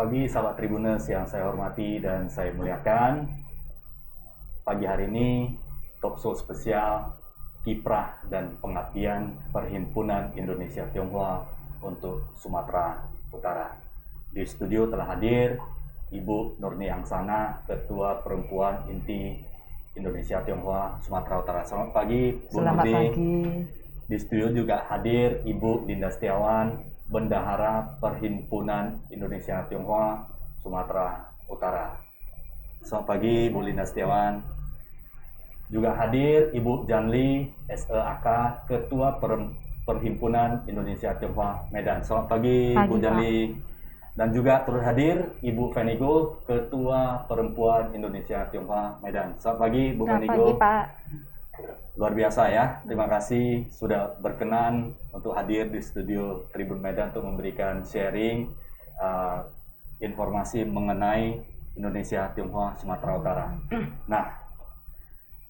pagi sahabat Tribuners yang saya hormati dan saya muliakan. Pagi hari ini talkshow spesial Kiprah dan Pengabdian Perhimpunan Indonesia Tionghoa untuk Sumatera Utara. Di studio telah hadir Ibu Nurni Angsana, Ketua Perempuan Inti Indonesia Tionghoa Sumatera Utara. Selamat pagi, Bu Selamat Nurni. pagi. Di studio juga hadir Ibu Linda Setiawan, Bendahara Perhimpunan Indonesia Tionghoa Sumatera Utara. Selamat pagi, Bu Linda Setiawan. Juga hadir Ibu Janli SEAK, Ketua Perhimpunan Indonesia Tionghoa Medan. Selamat pagi, Bu Janli. Dan juga turut hadir Ibu Fenigo, Ketua Perempuan Indonesia Tionghoa Medan. Selamat pagi, Bu Fenigo. Selamat pagi, Pak. Luar biasa ya, terima kasih sudah berkenan untuk hadir di studio Tribun Medan untuk memberikan sharing informasi mengenai Indonesia Tionghoa Sumatera Utara. Nah,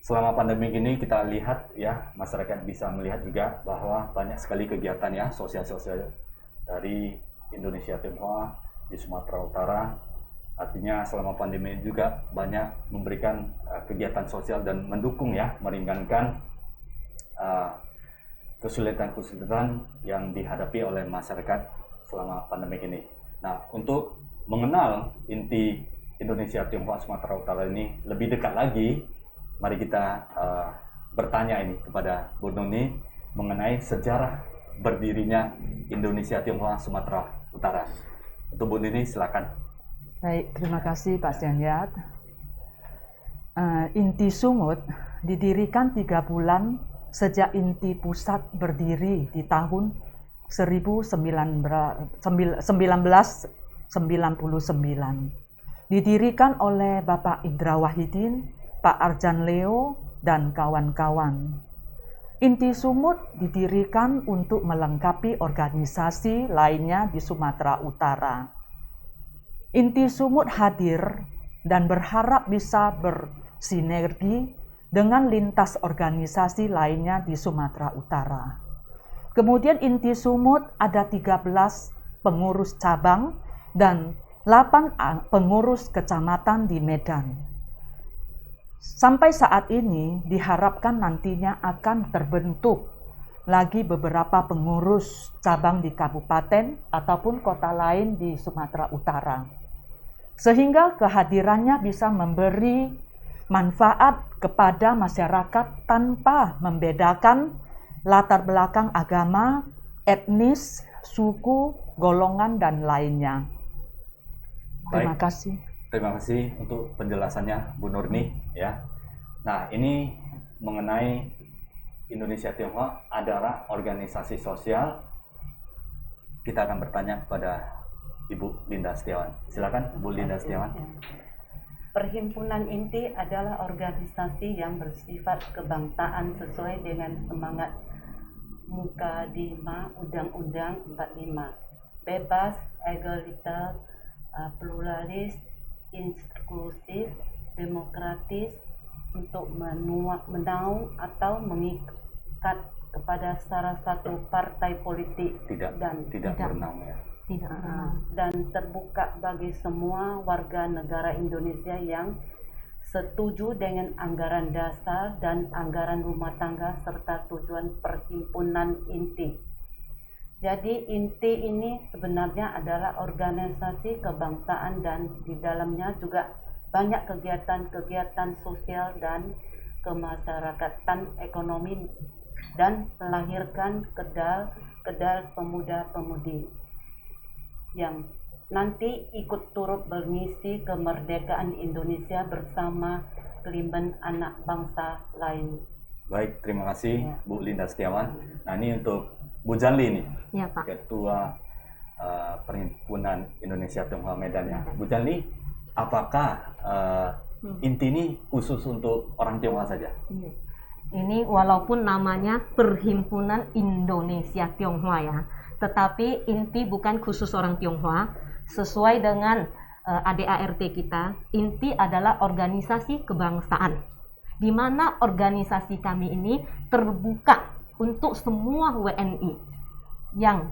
selama pandemi ini kita lihat ya, masyarakat bisa melihat juga bahwa banyak sekali kegiatan ya sosial-sosial dari Indonesia Tionghoa di Sumatera Utara. Artinya selama pandemi juga banyak memberikan kegiatan sosial dan mendukung ya, meringankan kesulitan-kesulitan yang dihadapi oleh masyarakat selama pandemi ini. Nah, untuk mengenal inti Indonesia Tionghoa Sumatera Utara ini lebih dekat lagi, mari kita bertanya ini kepada Bu Nurni mengenai sejarah berdirinya Indonesia Tionghoa Sumatera Utara. Untuk Bu Nurni silakan. Baik, terima kasih Pak Sianyat. Inti Sumut didirikan 3 bulan sejak Inti Pusat berdiri di tahun 1999. Didirikan oleh Bapak Indra Wahidin, Pak Arjan Leo, dan kawan-kawan. Inti Sumut didirikan untuk melengkapi organisasi lainnya di Sumatera Utara. Inti Sumut hadir dan berharap bisa bersinergi dengan lintas organisasi lainnya di Sumatera Utara. Kemudian Inti Sumut ada 13 pengurus cabang dan 8 pengurus kecamatan di Medan. Sampai saat ini diharapkan nantinya akan terbentuk lagi beberapa pengurus cabang di kabupaten ataupun kota lain di Sumatera Utara. Sehingga kehadirannya bisa memberi manfaat kepada masyarakat tanpa membedakan latar belakang agama, etnis, suku, golongan, dan lainnya. Terima kasih. Terima kasih untuk penjelasannya Bu Nurni ya. Nah, ini mengenai Indonesia Tionghoa adalah organisasi sosial. Kita akan bertanya kepada Ibu Linda Setiawan. Silakan Bu Linda Setiawan. Perhimpunan Inti adalah organisasi yang bersifat kebangsaan sesuai dengan semangat Mukadimah Undang-Undang 45. Bebas, egaliter, pluralis, inklusif, demokratis, untuk menaung atau mengikat kepada salah satu partai politik tidak bernaung ya. Dan terbuka bagi semua warga negara Indonesia yang setuju dengan anggaran dasar dan anggaran rumah tangga serta tujuan perhimpunan inti. Jadi inti ini sebenarnya adalah organisasi kebangsaan dan di dalamnya juga banyak kegiatan-kegiatan sosial dan kemasyarakatan ekonomi dan melahirkan kedal pemuda-pemudi yang nanti ikut turut mengisi kemerdekaan Indonesia bersama keliman anak bangsa lain. Baik, terima kasih Bu Linda Setiawan. Nah, ini untuk Bu Janli nih, ya, Pak. Ketua Perhimpunan Indonesia Tionghoa Medan ya. Bu Janli, apakah inti ini khusus untuk orang Tionghoa saja? Ini walaupun namanya Perhimpunan Indonesia Tionghoa ya, tetapi inti bukan khusus orang Tionghoa. Sesuai dengan ADART kita, inti adalah organisasi kebangsaan, di mana organisasi kami ini terbuka untuk semua WNI yang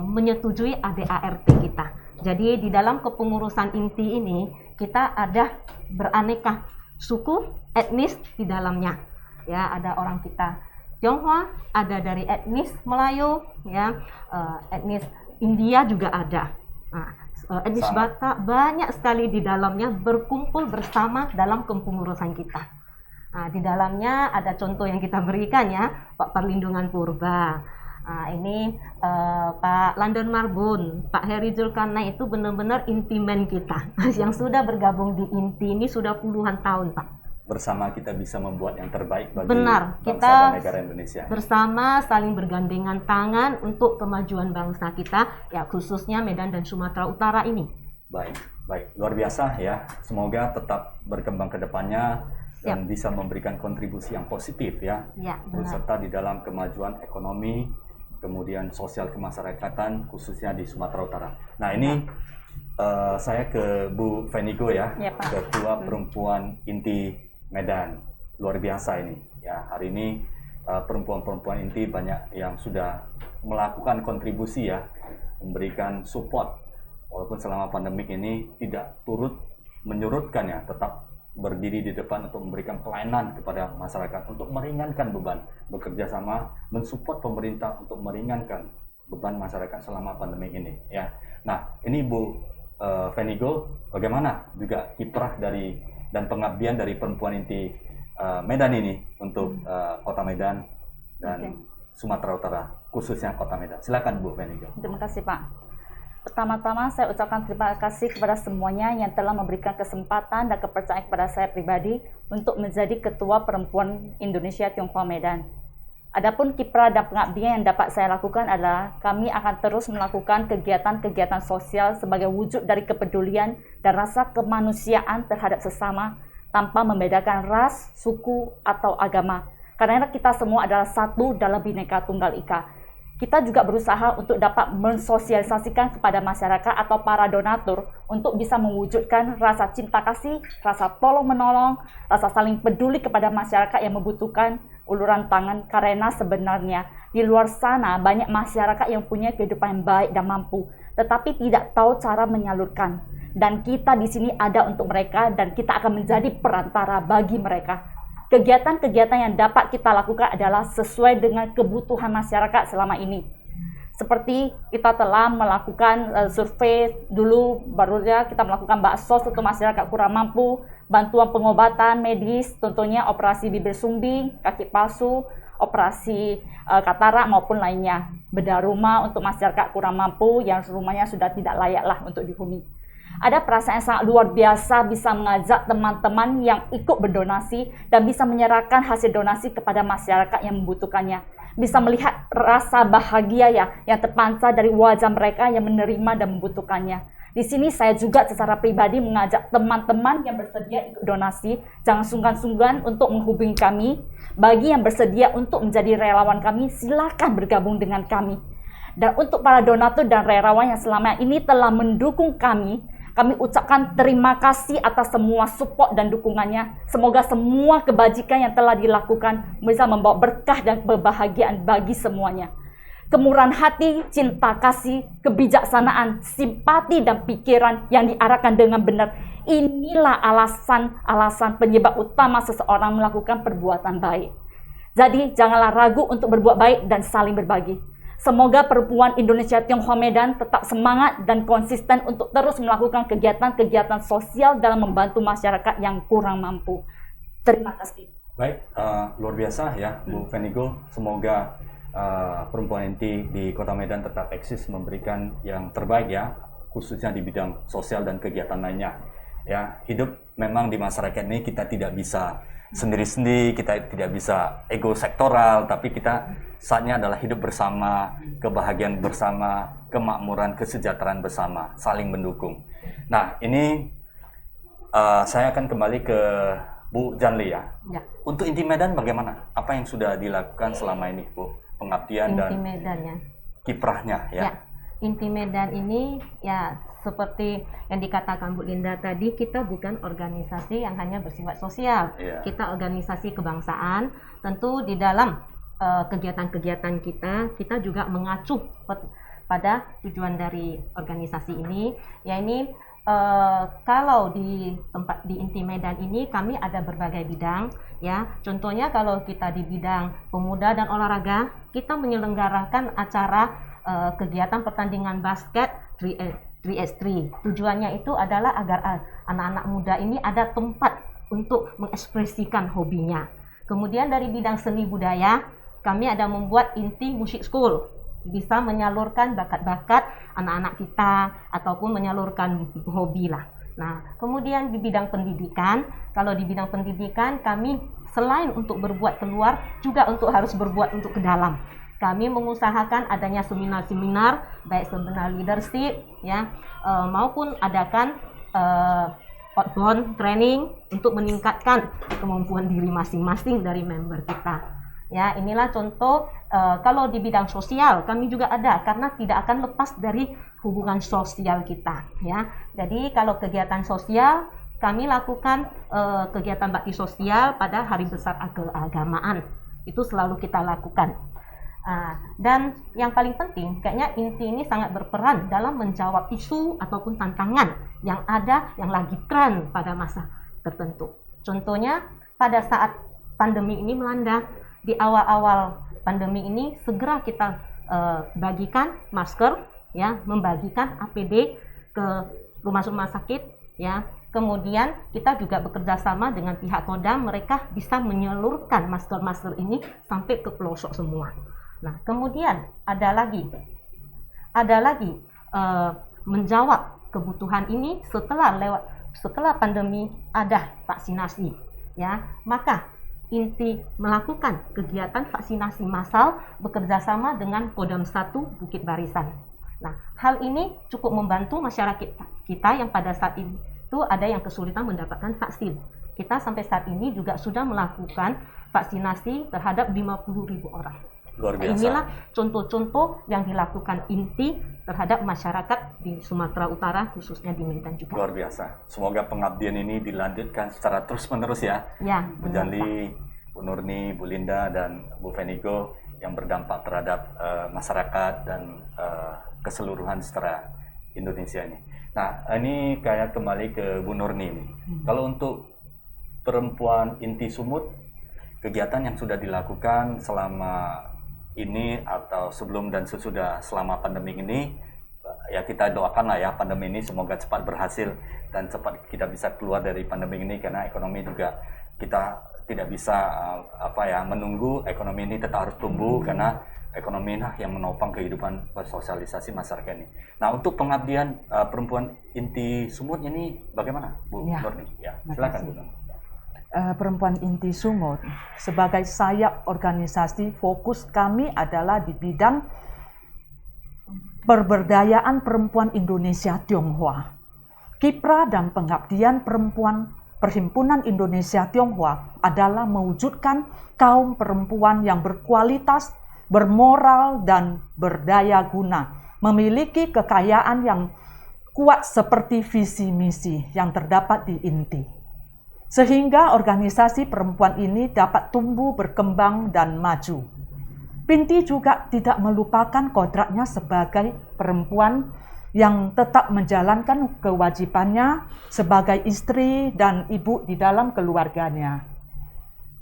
menyetujui ADART kita. Jadi di dalam kepengurusan inti ini kita ada beraneka suku, etnis di dalamnya. Ya, ada orang kita Tionghoa, ada dari etnis Melayu, ya, etnis India juga ada. Nah, etnis Batak banyak sekali di dalamnya berkumpul bersama dalam kepengurusan kita. Nah, di dalamnya ada contoh yang kita berikan ya, Pak Perlindungan Purba. Nah, ini Pak Landon Marbun, Pak Heri Zulkarnain itu benar-benar intimen kita yang sudah bergabung di inti ini sudah puluhan tahun, Pak. Bersama kita bisa membuat yang terbaik bagi Benar, bangsa kita dan negara Indonesia. Bersama saling bergandengan tangan untuk kemajuan bangsa kita, ya khususnya Medan dan Sumatera Utara ini. Baik, baik, luar biasa ya. Semoga tetap berkembang ke depannya dan bisa memberikan kontribusi yang positif ya. Ya, Serta di dalam kemajuan ekonomi, kemudian sosial kemasyarakatan khususnya di Sumatera Utara. Nah ini saya ke Bu Venigo ya, Pak. Ketua Perempuan Inti Medan. Luar biasa ini ya, hari ini perempuan-perempuan inti banyak yang sudah melakukan kontribusi ya, memberikan support walaupun selama pandemik ini tidak turut menyurutkan ya, tetap berdiri di depan untuk memberikan pelayanan kepada masyarakat untuk meringankan beban, bekerja sama mensupport pemerintah untuk meringankan beban masyarakat selama pandemi ini ya. Nah ini Bu Venigo, bagaimana juga kiprah dari dan pengabdian dari perempuan inti Medan ini untuk Kota Medan dan Sumatera Utara, khususnya Kota Medan. Silakan Bu Venigo. Terima kasih Pak. Pertama-tama saya ucapkan terima kasih kepada semuanya yang telah memberikan kesempatan dan kepercayaan kepada saya pribadi untuk menjadi Ketua Perempuan Indonesia Tionghoa Medan. Adapun kiprah dan pengabdian yang dapat saya lakukan adalah kami akan terus melakukan kegiatan-kegiatan sosial sebagai wujud dari kepedulian dan rasa kemanusiaan terhadap sesama tanpa membedakan ras, suku, atau agama. Karena kita semua adalah satu dalam Bhinneka Tunggal Ika. Kita juga berusaha untuk dapat mensosialisasikan kepada masyarakat atau para donatur untuk bisa mewujudkan rasa cinta kasih, rasa tolong-menolong, rasa saling peduli kepada masyarakat yang membutuhkan uluran tangan, karena sebenarnya di luar sana banyak masyarakat yang punya kehidupan yang baik dan mampu, tetapi tidak tahu cara menyalurkan. Dan kita di sini ada untuk mereka dan kita akan menjadi perantara bagi mereka. Kegiatan-kegiatan yang dapat kita lakukan adalah sesuai dengan kebutuhan masyarakat selama ini. Seperti kita telah melakukan survei dulu, barunya kita melakukan baksos untuk masyarakat kurang mampu, bantuan pengobatan medis, tentunya operasi bibir sumbing, kaki palsu, operasi katarak maupun lainnya. Bedah rumah untuk masyarakat kurang mampu yang rumahnya sudah tidak layak lah untuk dihuni. Ada perasaan yang sangat luar biasa bisa mengajak teman-teman yang ikut berdonasi dan bisa menyerahkan hasil donasi kepada masyarakat yang membutuhkannya. Bisa melihat rasa bahagia ya yang terpancar dari wajah mereka yang menerima dan membutuhkannya. Di sini saya juga secara pribadi mengajak teman-teman yang bersedia ikut donasi, jangan sungkan-sungkan untuk menghubungi kami. Bagi yang bersedia untuk menjadi relawan kami, silakan bergabung dengan kami. Dan untuk para donatur dan relawan yang selama ini telah mendukung kami ucapkan terima kasih atas semua support dan dukungannya. Semoga semua kebajikan yang telah dilakukan bisa membawa berkah dan kebahagiaan bagi semuanya. Kemurahan hati, cinta kasih, kebijaksanaan, simpati dan pikiran yang diarahkan dengan benar. Inilah alasan penyebab utama seseorang melakukan perbuatan baik. Jadi janganlah ragu untuk berbuat baik dan saling berbagi. Semoga perempuan Indonesia Tionghoa Medan tetap semangat dan konsisten untuk terus melakukan kegiatan-kegiatan sosial dalam membantu masyarakat yang kurang mampu. Terima kasih. Baik, luar biasa ya Bu Venigo. Semoga perempuan inti di Kota Medan tetap eksis memberikan yang terbaik ya, khususnya di bidang sosial dan kegiatan lainnya. Ya, hidup memang di masyarakat ini kita tidak bisa sendiri-sendiri, kita tidak bisa ego sektoral, tapi kita saatnya adalah hidup bersama, kebahagiaan bersama, kemakmuran, kesejahteraan bersama, saling mendukung. Nah, ini saya akan kembali ke Bu Janli ya. Untuk Inti Medan bagaimana? Apa yang sudah dilakukan selama ini, Bu? Pengabdian Inti dan Medannya. kiprahnya ya. Inti Medan ini ya seperti yang dikatakan Bu Linda tadi, kita bukan organisasi yang hanya bersifat sosial. Kita organisasi kebangsaan. Tentu di dalam kegiatan-kegiatan kita juga mengacu pada tujuan dari organisasi ini, yakni kalau di tempat di Inti Medan ini kami ada berbagai bidang ya. Contohnya kalau kita di bidang pemuda dan olahraga, kita menyelenggarakan acara kegiatan pertandingan basket 3x3. Tujuannya itu adalah agar anak-anak muda ini ada tempat untuk mengekspresikan hobinya. Kemudian dari bidang seni budaya, kami ada membuat Inti Music School, bisa menyalurkan bakat-bakat anak-anak kita ataupun menyalurkan hobi lah. Nah, kemudian di bidang pendidikan, kalau di bidang pendidikan kami selain untuk berbuat keluar juga harus berbuat untuk ke dalam. Kami mengusahakan adanya seminar-seminar baik seminar leadership ya maupun adakan outbound training untuk meningkatkan kemampuan diri masing-masing dari member kita. Ya, inilah contoh. Kalau di bidang sosial kami juga ada, karena tidak akan lepas dari hubungan sosial kita ya. Jadi kalau kegiatan sosial kami lakukan kegiatan bakti sosial pada hari besar keagamaan, itu selalu kita lakukan. Dan yang paling penting kayaknya Inti ini sangat berperan dalam menjawab isu ataupun tantangan yang ada yang lagi tren pada masa tertentu. Contohnya pada saat pandemi ini melanda, di awal-awal pandemi ini segera kita bagikan masker ya, membagikan APD ke rumah sakit ya. Kemudian kita juga bekerja sama dengan pihak Kodam, mereka bisa menyalurkan masker-masker ini sampai ke pelosok semua. Nah, kemudian ada lagi menjawab kebutuhan ini setelah pandemi ada vaksinasi ya, maka Inti melakukan kegiatan vaksinasi massal bekerjasama dengan Kodam 1 Bukit Barisan. Nah, hal ini cukup membantu masyarakat kita yang pada saat itu ada yang kesulitan mendapatkan vaksin. Kita sampai saat ini juga sudah melakukan vaksinasi terhadap 50.000 orang. Luar biasa. Inilah contoh-contoh yang dilakukan Inti terhadap masyarakat di Sumatera Utara, khususnya di Medan juga. Luar biasa. Semoga pengabdian ini dilanjutkan secara terus-menerus ya. Ya, Bu Janli, Bu Nurni, Bu Linda, dan Bu Venigo yang berdampak terhadap masyarakat dan keseluruhan secara Indonesia ini. Nah, ini kayak kembali ke Bu Nurni ini. Kalau untuk perempuan Inti Sumut, kegiatan yang sudah dilakukan selama ini atau sebelum dan sesudah selama pandemi ini, ya kita doakan lah ya pandemi ini semoga cepat berhasil dan cepat kita bisa keluar dari pandemi ini, karena ekonomi juga kita tidak bisa menunggu ekonomi ini tetap harus tumbuh, karena ekonomi lah yang menopang kehidupan bersosialisasi masyarakat ini. Nah, untuk pengabdian perempuan Inti Sumut ini bagaimana, Bu Nurni? Ya, silakan Bu Nurni. Perempuan Inti Sumut sebagai sayap organisasi, fokus kami adalah di bidang pemberdayaan perempuan Indonesia Tionghoa. Kiprah dan pengabdian perempuan Perhimpunan Indonesia Tionghoa adalah mewujudkan kaum perempuan yang berkualitas, bermoral, dan berdaya guna, memiliki kekayaan yang kuat seperti visi misi yang terdapat di Inti, sehingga organisasi perempuan ini dapat tumbuh, berkembang, dan maju. Inti juga tidak melupakan kodratnya sebagai perempuan yang tetap menjalankan kewajibannya sebagai istri dan ibu di dalam keluarganya.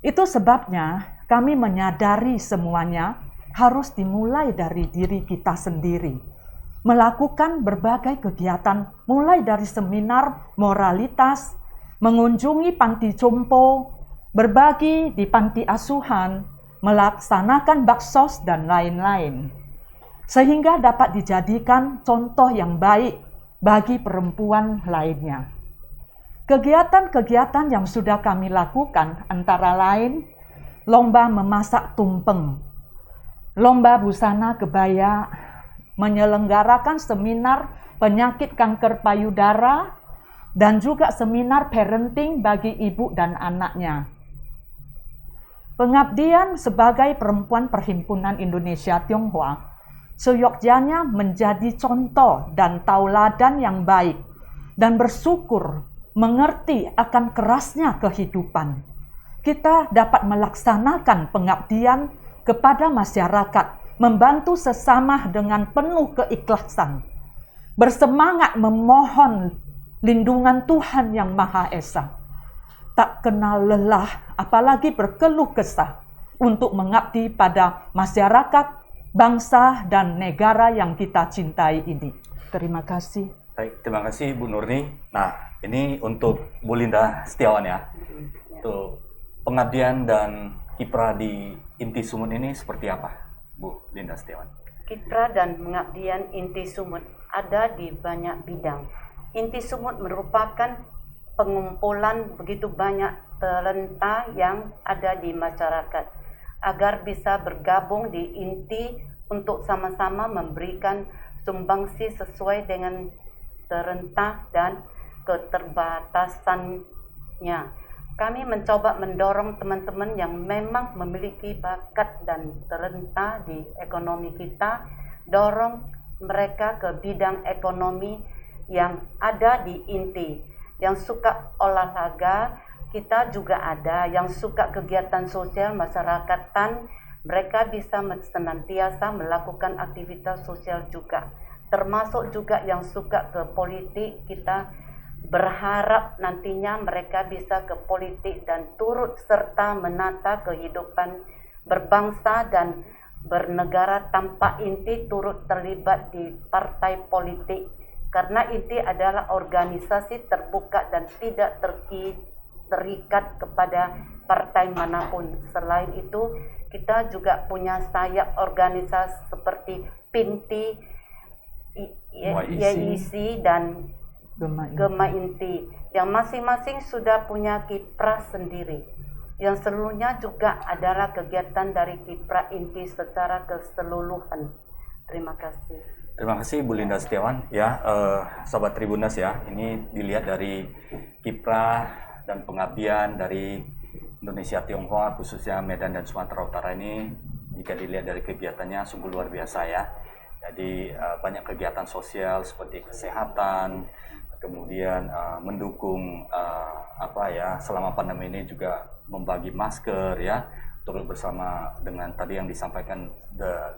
Itu sebabnya kami menyadari semuanya harus dimulai dari diri kita sendiri, melakukan berbagai kegiatan mulai dari seminar moralitas, mengunjungi panti jompo, berbagi di panti asuhan, melaksanakan baksos, dan lain-lain, sehingga dapat dijadikan contoh yang baik bagi perempuan lainnya. Kegiatan-kegiatan yang sudah kami lakukan antara lain lomba memasak tumpeng, lomba busana kebaya, menyelenggarakan seminar penyakit kanker payudara, dan juga seminar parenting bagi ibu dan anaknya. Pengabdian sebagai perempuan Perhimpunan Indonesia Tionghoa seyogyanya menjadi contoh dan tauladan yang baik, dan bersyukur mengerti akan kerasnya kehidupan. Kita dapat melaksanakan pengabdian kepada masyarakat membantu sesama dengan penuh keikhlasan, bersemangat memohon lindungan Tuhan Yang Maha Esa, tak kenal lelah apalagi berkeluh kesah untuk mengabdi pada masyarakat, bangsa, dan negara yang kita cintai ini. Terima kasih. Baik, terima kasih Bu Nurni. Nah, ini untuk Bu Linda Setiawan ya. Untuk pengabdian dan kiprah di Inti Sumut ini seperti apa, Bu Linda Setiawan? Kiprah dan pengabdian Inti Sumut ada di banyak bidang. Inti Sumut merupakan pengumpulan begitu banyak talenta yang ada di masyarakat agar bisa bergabung di Inti untuk sama-sama memberikan sumbangsi sesuai dengan talenta dan keterbatasannya. Kami mencoba mendorong teman-teman yang memang memiliki bakat dan talenta di ekonomi kita, dorong mereka ke bidang ekonomi yang ada di Inti. Yang suka olahraga, kita juga ada. Yang suka kegiatan sosial masyarakatan, mereka bisa senantiasa melakukan aktivitas sosial juga. Termasuk juga yang suka ke politik, kita berharap nantinya mereka bisa ke politik dan turut serta menata kehidupan berbangsa dan bernegara tanpa Inti turut terlibat di partai politik. Karena Inti adalah organisasi terbuka dan tidak terikat kepada partai manapun. Selain itu, kita juga punya sayap organisasi seperti PINTI, YIC, dan Gema Inti, yang masing-masing sudah punya kiprah sendiri. Yang seluruhnya juga adalah kegiatan dari kiprah Inti secara keseluruhan. Terima kasih. Terima kasih Bu Linda Setiawan. Ya, Sobat Tribuners ya, ini dilihat dari kiprah dan pengabdian dari Indonesia Tionghoa, khususnya Medan dan Sumatera Utara ini, jika dilihat dari kegiatannya sungguh luar biasa ya. Jadi banyak kegiatan sosial seperti kesehatan, kemudian mendukung selama pandemi ini juga membagi masker ya, turut bersama dengan tadi yang disampaikan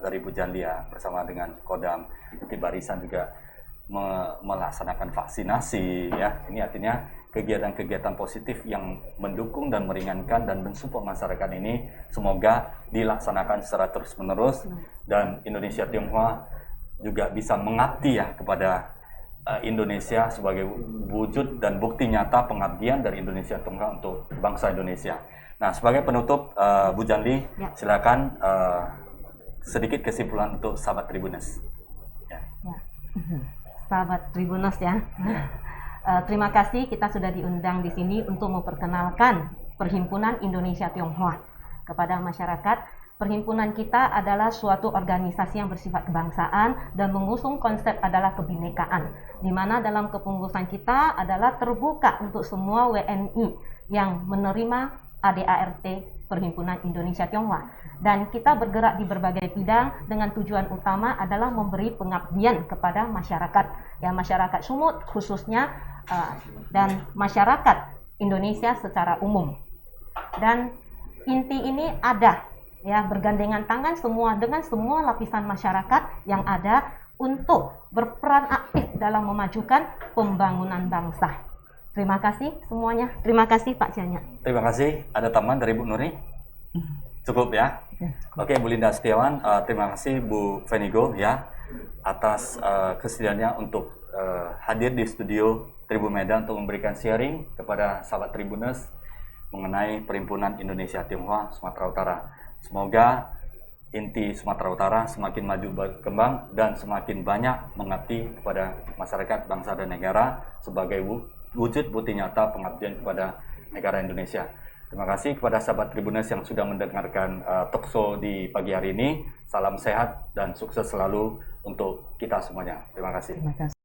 dari Bu Janlia bersama dengan Kodam Inti Barisan juga melaksanakan vaksinasi ya. Ini artinya kegiatan-kegiatan positif yang mendukung dan meringankan dan mensupport masyarakat ini semoga dilaksanakan secara terus-menerus dan Indonesia Tionghoa juga bisa mengabdi ya kepada Indonesia sebagai wujud dan bukti nyata pengabdian dari Indonesia Tionghoa untuk bangsa Indonesia. Nah, sebagai penutup, Bu Janli, Ya. silakan sedikit kesimpulan untuk sahabat Tribuners. Ya. Sahabat Tribuners ya. Terima kasih kita sudah diundang di sini untuk memperkenalkan Perhimpunan Indonesia Tionghoa kepada masyarakat. Perhimpunan kita adalah suatu organisasi yang bersifat kebangsaan dan mengusung konsep adalah kebinekaan, di mana dalam kepengurusan kita adalah terbuka untuk semua WNI yang menerima ADART Perhimpunan Indonesia Tionghoa. Dan kita bergerak di berbagai bidang dengan tujuan utama adalah memberi pengabdian kepada masyarakat, ya masyarakat Sumut khususnya dan masyarakat Indonesia secara umum. Dan Inti ini ada ya bergandengan tangan dengan semua lapisan masyarakat yang ada untuk berperan aktif dalam memajukan pembangunan bangsa. Terima kasih semuanya. Terima kasih Pak Cianya. Terima kasih. Ada tambahan dari Bu Nuri? Cukup ya? Oke, Bu Linda Setiawan, terima kasih Bu Venigo ya atas kesediaannya untuk hadir di studio Tribun Medan untuk memberikan sharing kepada sahabat Tribuners mengenai Perhimpunan Indonesia Tionghoa Sumatera Utara. Semoga Inti Sumatera Utara semakin maju berkembang dan semakin banyak mengabdi kepada masyarakat, bangsa, dan negara sebagai wujud bukti nyata pengabdian kepada negara Indonesia. Terima kasih kepada sahabat Tribuners yang sudah mendengarkan talkshow di pagi hari ini. Salam sehat dan sukses selalu untuk kita semuanya. Terima kasih. Terima kasih.